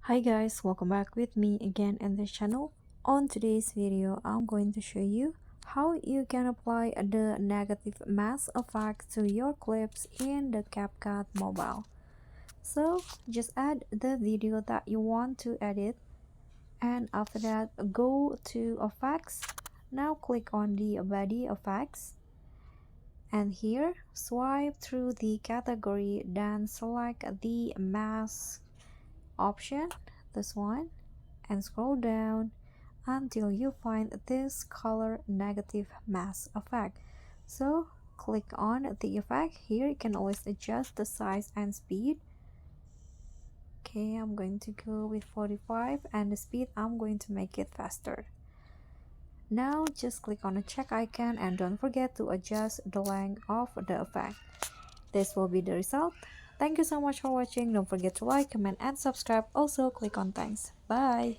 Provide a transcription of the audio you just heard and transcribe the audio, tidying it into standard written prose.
Hi guys, welcome back with me again in this channel. On today's video, I'm going to show you how you can apply the negative mask effect to your clips in the CapCut mobile. So just add the video that you want to edit, and after that go to effects. Now click on the body effects, and here swipe through the category, then select the mask option, this one, and scroll down until you find this color negative mask effect. So click on the effect. Here you can always adjust the size and speed. Okay, I'm going to go with 45, and the speed I'm going to make it faster. Now just click on the check icon and don't forget to adjust the length of the effect. This will be the result. Thank you so much for watching. Don't forget to like, comment, and subscribe. Also click on thanks. Bye.